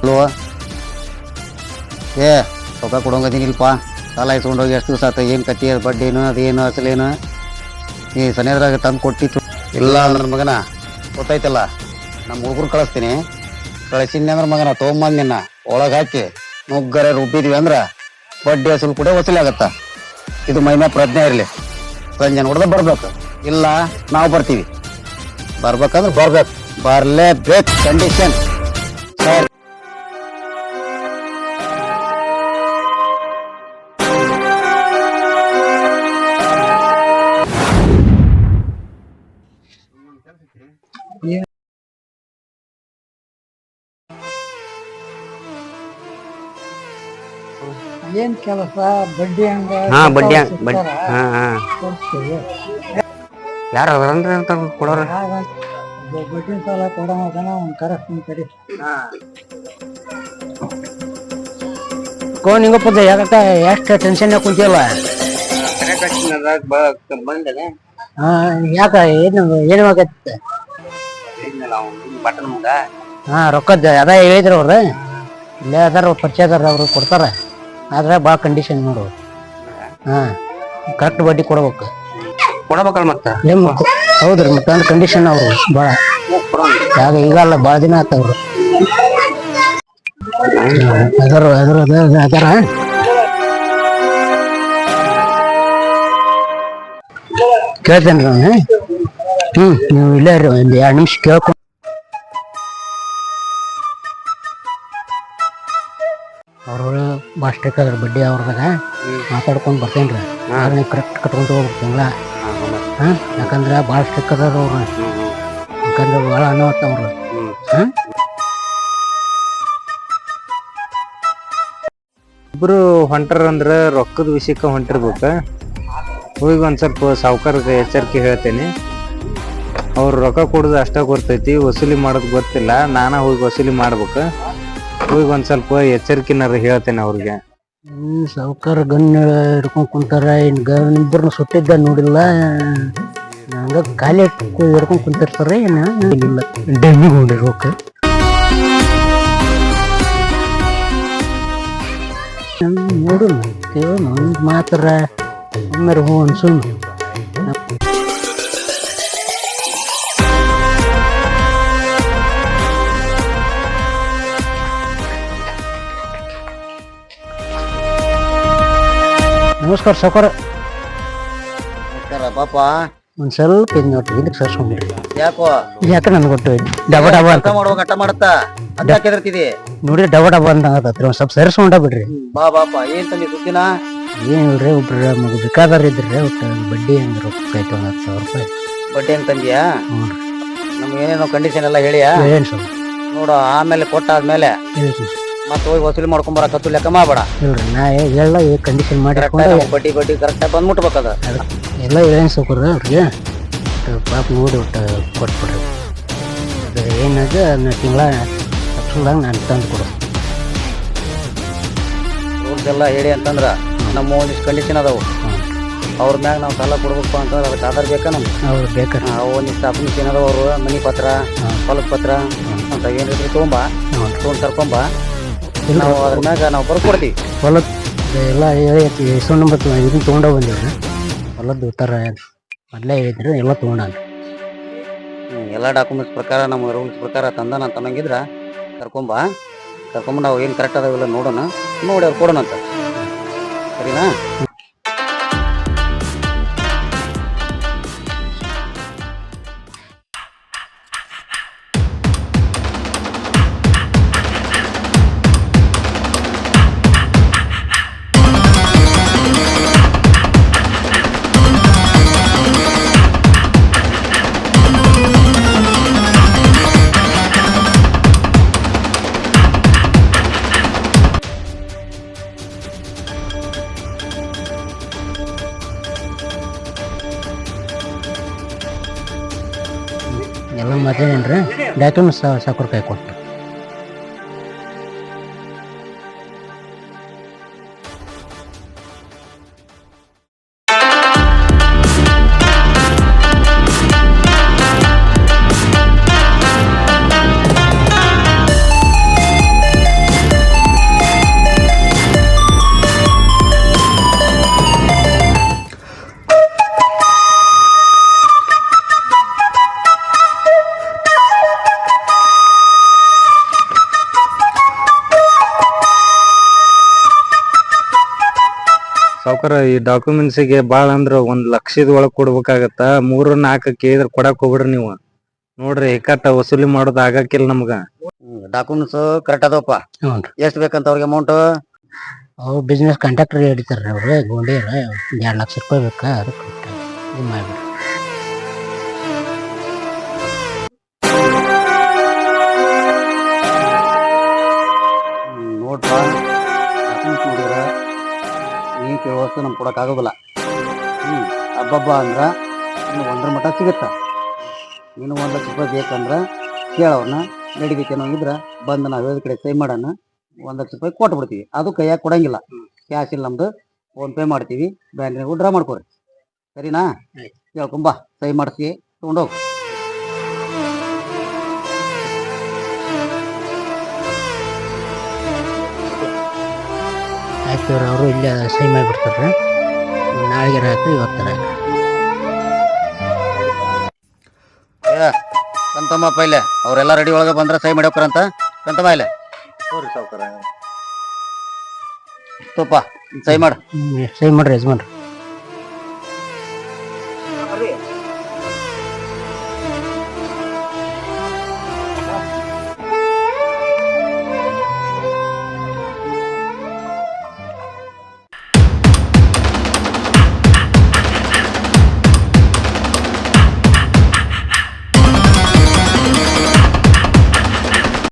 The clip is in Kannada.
ಅಲ್ವಾ ಏ ರೊಕ್ಕ ಕೊಡೋಂಗದೀನಿಲ್ಪ ಸಾಲ ಇಸ್ಕೊಂಡೋಗಿ ಎಷ್ಟು ದಿವಸ ಆತ ಏನು ಕತ್ತಿ ಅದು ಬಡ್ಡಿನು ಅದೇನು ಅಸಲೇನು ಈ ಸನೇದ್ರಾಗ ತಂದು ಕೊಟ್ಟಿತ್ತು ಇಲ್ಲ ನನ್ನ ಮಗನ ಗೊತ್ತಾಯ್ತಲ್ಲ ನಮ್ಮ ಹುಡುಗರು ಕಳಿಸ್ತೀನಿ ಕಳಿಸಿದ್ನಿ ಅಂದ್ರೆ ಮಗನ ತೊಗೊಂಬಂದು ನಿನ್ನ ಒಳಗೆ ಹಾಕಿ ನುಗ್ಗರೆ ರುಬ್ಬಿದ್ವಿ ಅಂದ್ರೆ ಬಡ್ಡಿ ಅಸಲು ಕೂಡ ವಸೂಲಿ ಆಗತ್ತ ಇದು ಮೈಮೆ ಪ್ರಜ್ಞೆ ಇರಲಿ ಸಂಜೆ ನೋಡ್ದೆ ಬರ್ಬೇಕು ಇಲ್ಲ ನಾವು ಬರ್ತೀವಿ ಬರ್ಬೇಕಂದ್ರೆ ಬರ್ಬೇಕು ಬರ್ಲೇಬೇಕು ಕಂಡೀಷನ್ ಸರಿ ಏನ್ ಕೆಲಸ ಬಡ್ಡಿ ಹಂಗ ಬಡ್ಡಿ ಯಾರು ಅದರನ್ರಿ ಅಂತ ಕೊಡೋರ ಬಡ್ಡಿ ಸಾಲ ಕೊಡೋಣ ಒಂದ್ ಕರೆಸ್ತೀನಿ ಸರಿ ನಿಂಗಪ್ಪ ಯಾಕ ಎಷ್ಟು ಟೆನ್ಷನ್ ಕುಂತಿಲ್ಲ ಯಾಕ ಏನು ಆಗತ್ತೆ ಹಾ ರೊಕ್ಕದ ಅದ ಹೇಳಿದ್ರ ಅವ್ರ ಇಲ್ಲೇ ಅದಾರ ಪರಿಚಯ ಅದಾರ ಅವ್ರು ಕೊಡ್ತಾರ ಆದ್ರೆ ಭಾಳ ಕಂಡೀಷನ್ ನೋಡು ಹಾ ಕರೆಕ್ಟ್ ಬಡ್ಡಿ ಕೊಡ್ಬೇಕಲ್ಲ ಮತ್ತ ಹೌದ್ರಿ ಮತ್ತೆ ಅಂದ್ರೆ ಕಂಡೀಷನ್ ಅವರು ಭಾಳ ಯಾಗ ಈಗಲ್ಲ ಭಾಳ ದಿನ ಆತವ್ರು ಅದಾರ ಕೇಳ್ತೇನ್ರಿ ನಾನು ನೀವು ಇಲ್ಲೇ ರೀ ಒಂದು 2 ನಿಮಿಷ ಕೇಳ್ಕೊಂಡು ಅವ್ರೊಳ ಬಾಸ್ಟಿಕ್ ಅದ್ರ ಬಡ್ಡಿ ಅವ್ರದಾಗ ಮಾತಾಡ್ಕೊಂಡು ಬರ್ತೇನ್ರಿ ನೀವು ಕರೆಕ್ಟ್ ಕಟ್ಕೊಂಡು ಹೋಗ್ಬೇಕು ತಿಂಗಳ ಯಾಕಂದ್ರೆ ಭಾಳ ಸ್ಟಿಕ್ ಅದಾರ ಅವ್ರು ಯಾಕಂದ್ರೆ ಭಾಳ ಅನ್ನೋತ್ತವ್ರು ಇಬ್ರು ಹೊಂಟರ್ ಅಂದ್ರ ರೊಕ್ಕದ ವಿಷಯಕ್ಕೆ ಹೊಂಟಿರ್ಬೇಕ ಹೋಗಿ ಒಂದ್ ಸ್ವಲ್ಪ ಸಾವುಕಾರಕ್ಕೆ ಎಚ್ಚರಿಕೆ ಹೇಳ್ತೇನೆ ಅವ್ರು ರೊಕ್ಕ ಕೊಡೋದು ಅಷ್ಟ ಗೊತ್ತೈತಿ ವಸೂಲಿ ಮಾಡೋದು ಗೊತ್ತಿಲ್ಲ ನಾನ ಹೋಗಿ ವಸೂಲಿ ಮಾಡ್ಬೇಕ ಹೋಗಿ ಒಂದ್ ಸ್ವಲ್ಪ ಎಚ್ಚರಿಕೆನಾರ ಹೇಳ್ತೇನೆ ಅವ್ರಿಗೆ ಸಾವುಕಾರ ಗನ್ ಹಿಡ್ಕೊಂಡ್ ಕುಂತಾರ ಇನ್ ಗನ್ ಇಬ್ಬರನ್ನ ಸುಟ್ಟಿದ್ದ ನೋಡಿಲ್ಲ ಹಂಗ ಖಾಲಿ ಹಿಡ್ಕೊಂಡ್ ಕುಂತಿರ್ತಾರ ಏನಿಲ್ಲ ಡೆಮ್ಮಿಗೆ ಹೊಂದಿರ್ಬೇಕ ನೋಡು ಮಾತ್ರ ಒಮ್ಮೆ ಹೂ ಅನ್ಸು ನಮಸ್ಕಾರ ಸಾವುಕಾರ ಪಾಪ ಒಂದ್ ಸ್ವಲ್ಪ ಇದು ನೋಡ್ರಿ ಇದಕ್ಕೆ ಸರ್ಸ್ಕೊಂಡ್ಬಿಡ್ರಿ ಯಾಕೋ ಯಾಕೆ ನನ್ಗೆ ಗೊತ್ತು ಡಬ ಡಬ ಅಂತ ಮಾಡುವಾಗ ಕಟ್ಟ ಮಾಡತ್ತ ಅಂತ ಕೆದರ್ತಿದಿ ನೋಡ್ರಿ ಡಬ ಡಬ ಅಂತ ಆಗತ್ರಿ ಒಂದ್ ಸ್ವಲ್ಪ ಸೇರಿಸ್ಕೊಂಡ ಬಿಡ್ರಿ ಬಾ ಬಾಪ ಏನ್ ತಂದಿ ಸುದ್ದಿನ ಏನಿಲ್ರಿ ಒಬ್ರ ಮಗ ಬೇಕಾದಾರ ಇದ್ರಿ ಒಟ್ಟು ಬಡ್ಡಿ ಹೆಂಗ್ ರೊಕ್ಕ ಆಯ್ತು 10,000 ರೂಪಾಯಿ ಬಡ್ಡಿ ಹೆಂಗ್ ತಂದಿಯಾ ಹ್ಞೂ ನಮ್ಗೆ ಏನೇನೋ ಕಂಡೀಷನ್ ಎಲ್ಲ ಹೇಳಿಯಾ ಏನ್ ಸ್ವಲ್ಪ ನೋಡು ಆಮೇಲೆ ಕೊಟ್ಟಾದ್ಮೇಲೆ ಮತ್ತೆ ಹೋಗಿ ವಸೂಲಿ ಮಾಡ್ಕೊಂಡ್ ಬರಕತ್ತು ಲೆಕ್ಕ ಮಾಡಬೇಡ ಇಲ್ರಿ ನಾ ಎಲ್ಲ ಕಂಡೀಷನ್ ಮಾಡಿ ಬಡ್ಡಿ ಬಡ್ಡಿ ಕರೆಕ್ಟಾಗಿ ಬಂದ್ಬಿಟ್ಬೇಕದ ಎಲ್ಲ ಏನ್ ಸೌಕರ್ಯ ಅವ್ರಿಗೆ ಪಾಪ ನೋಡಿ ಒಟ್ಟು ಕೊಟ್ಬಿಡ್ರಿ ಅದು ಏನಾಗ ಅದನ್ನ ತಿಂಗಳ ತಪ್ಸಲ್ದಾಗ ನಾನು ತಂದು ಕೊಡು ರೂಲ್ಸ್ ಎಲ್ಲ ಹೇಳಿ ಅಂತಂದ್ರ ನಮ್ಮ ಒಂದಿಷ್ಟು ಕಂಡೀಷನ್ ಅದಾವು ಅವ್ರ ಮ್ಯಾಗ ನಾವು ಸಾಲ ಕೊಡ್ಬೇಕು ಅಂತಂದ್ರೆ ಅದಕ್ಕೆ ಆಧಾರ ಬೇಕಾ ನಮ್ಗೆ ಅವ್ರು ಬೇಕಾರೆ ಅವು ಒಂದಿಷ್ಟು ಅಪ್ಲಿಕೇಶನ್ ಅದಾವ ಅವರು ಮನಿ ಪತ್ರ ಹೊಲದ ಪತ್ರ ಅಂತ ಏನಿದ್ರು ತೊಗೊಂಡು ಕರ್ಕೊಂಬ ನಾವು ಅದ್ರ ಮ್ಯಾಗ ನಾವು ಬರ್ಕೊಡ್ತೀವಿ ಹೊಲದ ಎಲ್ಲ ಹೆಸರು ನಂಬರ್ ಇದನ್ನ ತೊಗೊಂಡ ಬಂದಿವ್ರಿ ಹೊಲದ್ದು ಥರ ಮೊದಲೇ ಹೇಳಿದ್ರು ಎಲ್ಲ ತೊಗೊಂಡ ಎಲ್ಲ ಡಾಕ್ಯುಮೆಂಟ್ಸ್ ಪ್ರಕಾರ ನಮ್ಮ ರೂಲ್ಸ್ ಪ್ರಕಾರ ತಂದ ನಾನು ತನ್ನಂಗಿದ್ರ ಕರ್ಕೊಂಬ ನಾವು ಏನು ಕರೆಕ್ಟ್ ಅದಾವೆಲ್ಲ ನೋಡೋಣ ನೋಡಿ ಅವ್ರು ಕೊಡೋಣ ಅಂತ ಸರಿನಾ ಎಲ್ಲ ಮಾತಾಡೇನ್ರಿ ಡಾಕ್ಯುಮೆಂಟ್ಸ್ ಸಾಕೋರ್ ಕೈ ಕೊಟ್ಟು ಸಾವ್ಕಾರ ಈ ಡಾಕ್ಯುಮೆಂಟ್ಸಿಗೆ ಭಾಳ ಅಂದ್ರ 1,00,000 ಒಳಗ್ ಕೊಡ್ಬೇಕಾಗತ್ತ. 3-4 ಕೇಳಿದ್ರ ಕೊಡಾಕ್ ಹೋಗ್ಬಿಡ್ರಿ ನೀವು. ನೋಡ್ರಿ ಕಟ್ಟ ವಸೂಲಿ ಮಾಡೋದ್ ಆಗಾಕಿಲ್ಲ ನಮ್ಗ. ಡಾಕ್ಯುಮೆಂಟ್ಸ್ ಕರೆಕ್ಟ್ ಅದಾವಪ್ಪ. ಹ್ಞೂ ಎಷ್ಟು ಬೇಕಂತ ಅವ್ರಿಗೆ ಅಮೌಂಟ್? ಅವ್ರು ಬಿಸ್ನೆಸ್ ಕಾಂಟ್ರಾಕ್ಟರ್ ಹಿಡಿತಾರ್ರಿ ಅವ್ರು ಗೋಂಡಿಯರ. 2 ಲಕ್ಷ ರೂಪಾಯಿ ಬೇಕಾ ಅದಕ್ಕೆ ಇದು ಮಾಡ್ಬಿಡ್ರಿ. ನೋಡ್ಪ ಡಾಕ್ಯುಮೆಂಟ್ಸ್ ನೋಡಿದ್ರ ನೀನು ಕೇಳೋ ವಸ್ತು ನಮ್ಗೆ ಕೊಡೋಕ್ಕಾಗೋದಿಲ್ಲ. ಹಬ್ಬಬ್ಬ ಅಂದ್ರೆ ಇನ್ನು 1 ಮಟ್ಟ ಸಿಗುತ್ತಾ. ನೀನು 1 ಲಕ್ಷ ರೂಪಾಯಿ ಬೇಕಂದ್ರೆ ಕೇಳೋರ್ನ ನಡಿಬೇಕೇನೋ ಇದ್ರೆ ಬಂದು ನಾವು ಹೇಳಿದ ಕಡೆ ಸೈ ಮಾಡೋಣ, 1 ಲಕ್ಷ ರೂಪಾಯಿ ಕೊಟ್ಟು ಬಿಡ್ತೀವಿ. ಅದು ಕೈಯಾಗ ಕೊಡಂಗಿಲ್ಲ. ಕ್ಯಾಶ್ ಇಲ್ಲ ನಮ್ದು, ಫೋನ್ಪೇ ಮಾಡ್ತೀವಿ, ಬ್ಯಾಂಕ್ನಾಗ ಡ್ರಾ ಮಾಡ್ಕೊರಿ. ಸರಿನಾ? ಕೇಳ್ಕೊಂಬ, ಸೈ ಮಾಡಿಸಿ ತೊಗೊಂಡೋಗು. ಆಯ್ತು ಅವ್ರು ಅವರು ಇಲ್ಲೇ ಸೈ ಮಾಡಿಬಿಡ್ತಾರೆ. ನಾಳೆಗೆ ರಾತ್ರಿ ಇವತ್ತರ ಏ ಕಂತಮ್ಮಪ್ಪ ಇಲ್ಲೇ ಅವರೆಲ್ಲ ರೆಡಿ ಒಳಗೆ ಬಂದ್ರೆ ಸೈ ಮಾಡ್ಯೋಕ್ರಂತ. ಕಂತಮ್ಮ ಇಲ್ಲೇ ತೋಪ ಸೈ ಮಾಡು. ಸೈ ಮಾಡ್ರಿ ಯಜಮಾನ್ರಿ.